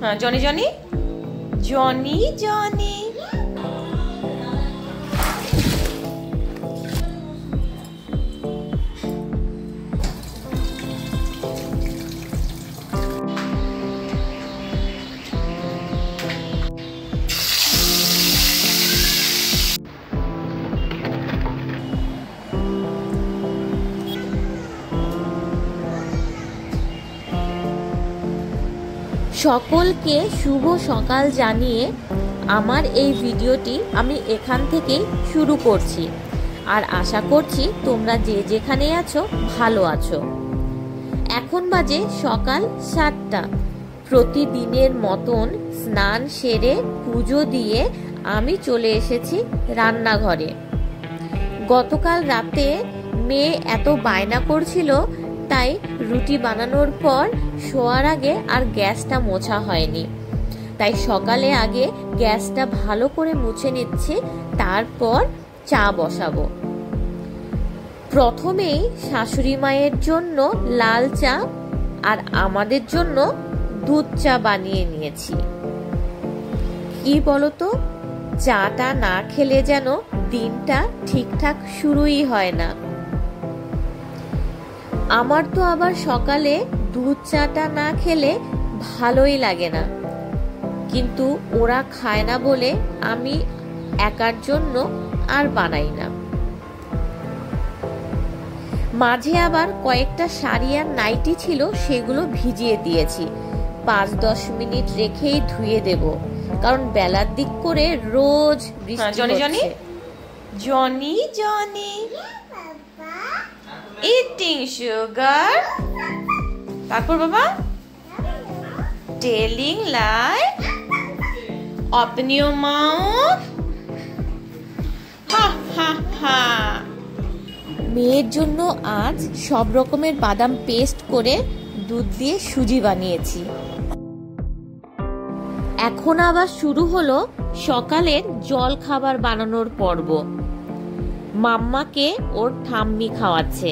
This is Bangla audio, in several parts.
হ্যাঁ, জনি জনি জনি জনি। সকলকে শুভ সকাল জানিয়ে আমার এই ভিডিওটি আমি এখান থেকেই শুরু করছি। আর আশা করছি তোমরা যে যেখানে আছো ভালো আছো। এখন বাজে সকাল 7টা। প্রতিদিনের মতন স্নান সেরে পুজো দিয়ে আমি চলে এসেছি রান্নাঘরে। গতকাল রাতে মেয়ে এত বায়না করছিল, তাই রুটি বানানোর পর শোয়ার আগে আর গ্যাসটা মোছা হয়নি, তাই সকালে আগে গ্যাসটা ভালো করে মুছে নিচ্ছি, তারপর চা বসাবো। প্রথমেই শাশুড়ি মায়ের জন্য লাল চা আর আমাদের জন্য দুধ চা বানিয়ে নিয়েছি। কি বলতো, চাটা না খেলে যেন দিনটা ঠিকঠাক শুরুই হয় না। আমার তো আবার সকালে দুধ চাটা না খেলে ভালোই লাগে না, কিন্তু ওরা খায় না বলে আমি একার জন্য আর বানাই না। মাঝে আবার কয়েকটা শাড়ি আর নাইটি ছিল, সেগুলো ভিজিয়ে দিয়েছি। 5-10 মিনিট রেখেই ধুয়ে দেব, কারণ বেলার দিক করে রোজ বৃষ্টি হচ্ছে। Johnny Johnny eating sugar. তারপর বাবা telling lie, open your mouth. Ha ha ha. মেয়ের জন্য আজ সব রকমের বাদাম পেস্ট করে দুধ দিয়ে সুজি বানিয়েছি। এখন আবার শুরু হলো সকালের জল খাবার বানানোর পর্ব। মাম্মাকে ওর ঠাম্মি খাওয়াচ্ছে,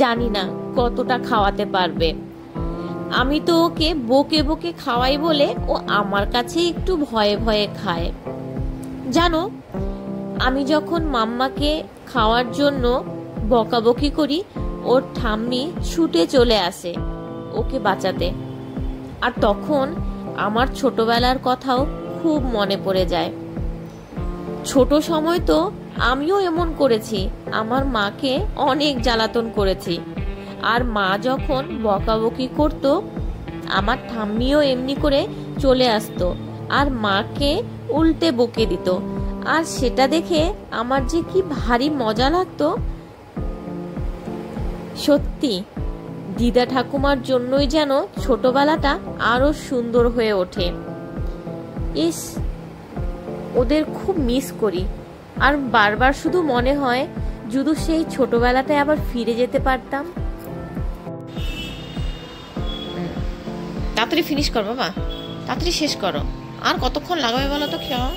জানি না কতটা খাওয়াতে পারবে। আমি তো ওকে বকে বকে খাওয়াই বলে ও আমার কাছে একটু ভয়ে ভয়ে খায়। জানো, আমি যখন মাম্মাকে খাওয়ার জন্য বকাবকি করি, ওর ঠাম্মি ছুটে চলে আসে ওকে বাঁচাতে। আর তখন আমার ছোটবেলার কথাও খুব মনে পড়ে যায়। ছোট সময় তো আমিও এমন করেছি, আমার মাকে অনেক জ্বালাতন করেছি। আর মা যখন বকাবকি করত, আমার ঠাম্মিও এমনি করে চলে আসতো আর মাকে উল্টে বকে দিত। আর সেটা দেখে আমার যে কি ভারী মজা লাগতো। সত্যি দিদা ঠাকুমার জন্যই যেন ছোটবেলাটা আরো সুন্দর হয়ে ওঠে। ইস, ওদের খুব মিস করি। আর বারবার শুধু মনে হয় যদি সেই ছোটবেলাটায় আবার ফিরে যেতে পারতাম। তাড়াতাড়ি ফিনিশ কর বাবা, তাড়াতাড়ি শেষ করো। আর কতক্ষণ লাগাবে বলো তো খাওয়া?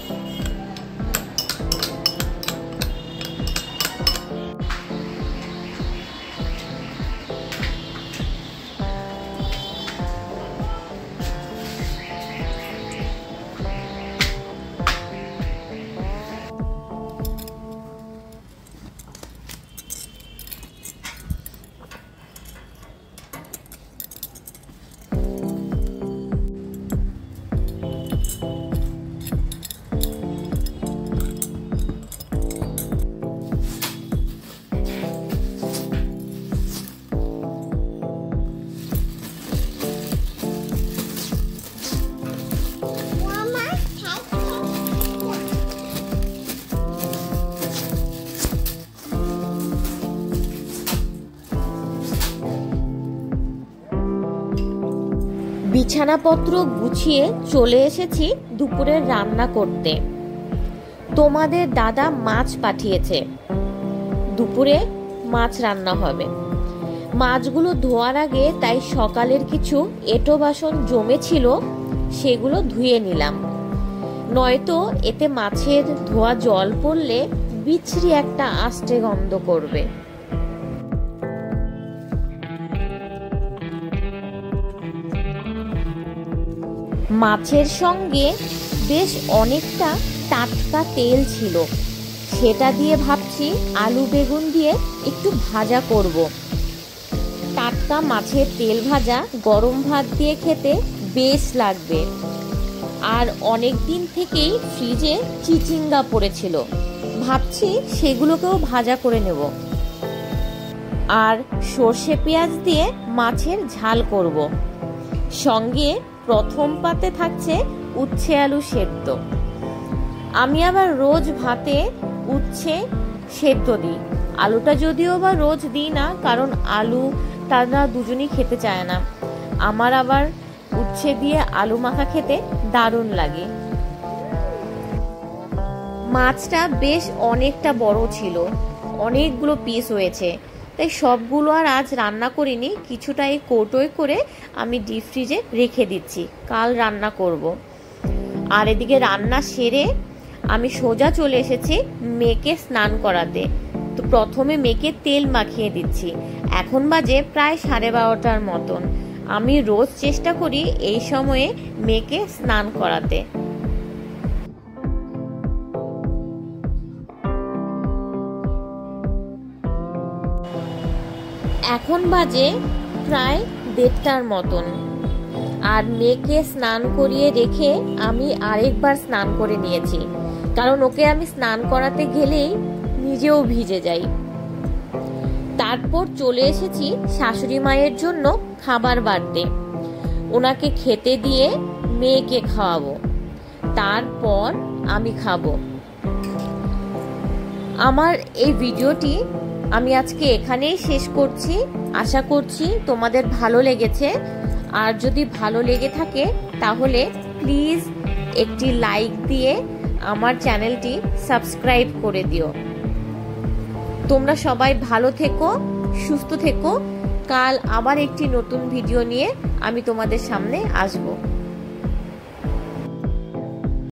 বিছানাপত্র গুছিয়ে চলে এসেছি দুপুরের রান্না করতে। তোমাদের দাদা মাছ পাঠিয়েছে, দুপুরে মাছ রান্না হবে। মাছগুলো ধোয়ার আগে তাই সকালের কিছু এঁটো বাসন জমেছিল, সেগুলো ধুয়ে নিলাম। নয়তো এতে মাছের ধোয়া জল পড়লে বিচ্ছিরি একটা আষ্টে গন্ধ করবে। মাছের সঙ্গে বেশ অনেকটা টাটকা তেল ছিল, সেটা দিয়ে ভাবছি আলু বেগুন দিয়ে একটু ভাজা করব। টাটকা মাছের তেল ভাজা গরম ভাত দিয়ে খেতে বেশ লাগবে। আর অনেক দিন থেকেই ফ্রিজে চিচিঙ্গা পড়েছিল, ভাবছি সেগুলোকেও ভাজা করে নেব। আর সর্ষে পেঁয়াজ দিয়ে মাছের ঝাল করব। সঙ্গে প্রথম পাতে থাকছে উচ্ছে আলু সেদ্ধ। আমি আবার রোজ ভাতে উচ্ছে সেদ্ধ দিই। আলুটা যদিও বা রোজ দিই না, কারণ আলু তারা দুজনই খেতে চায় না। আমার আবার উচ্ছে দিয়ে আলু মাখা খেতে দারুণ লাগে। মাছটা বেশ অনেকটা বড় ছিল, অনেকগুলো পিস হয়েছে, তাই সবগুলো আর আজ রান্না করিনি। কিছুটা এই কৌটোয় করে আমি ডিপ ফ্রিজে রেখে দিচ্ছি, কাল রান্না করব। আর এদিকে রান্না সেরে আমি সোজা চলে এসেছি মেয়েকে স্নান করাতে। তো প্রথমে মেয়েকে তেল মাখিয়ে দিচ্ছি। এখন বাজে প্রায় 12:30টার মতন। আমি রোজ চেষ্টা করি এই সময়ে মেয়েকে স্নান করাতে। এখন বাজে প্রায় 1:30টার মতন। আর মেয়েকে স্নান করিয়ে রেখে আমি আরেকবার স্নান করে নিয়েছি, কারণ ওকে আমি স্নান করাতে গেলেই নিজেও ভিজে যাই। তারপর চলে এসেছি শাশুড়ি মায়ের জন্য খাবার বাড়তে। ওনাকে খেতে দিয়ে মেয়েকে খাওয়াবো, তারপর আমি খাবো। আমার এই ভিডিওটি আমি আজকে এখানেই শেষ করছি। আশা করছি তোমাদের ভালো লেগেছে। আর যদি ভালো লেগে থাকে তাহলে প্লিজ একটি লাইক দিয়ে আমার চ্যানেলটি সাবস্ক্রাইব করে দিও। তোমরা সবাই ভালো থেকো, সুস্থ থেকো। কাল আবার একটি নতুন ভিডিও নিয়ে আমি তোমাদের সামনে আসবো।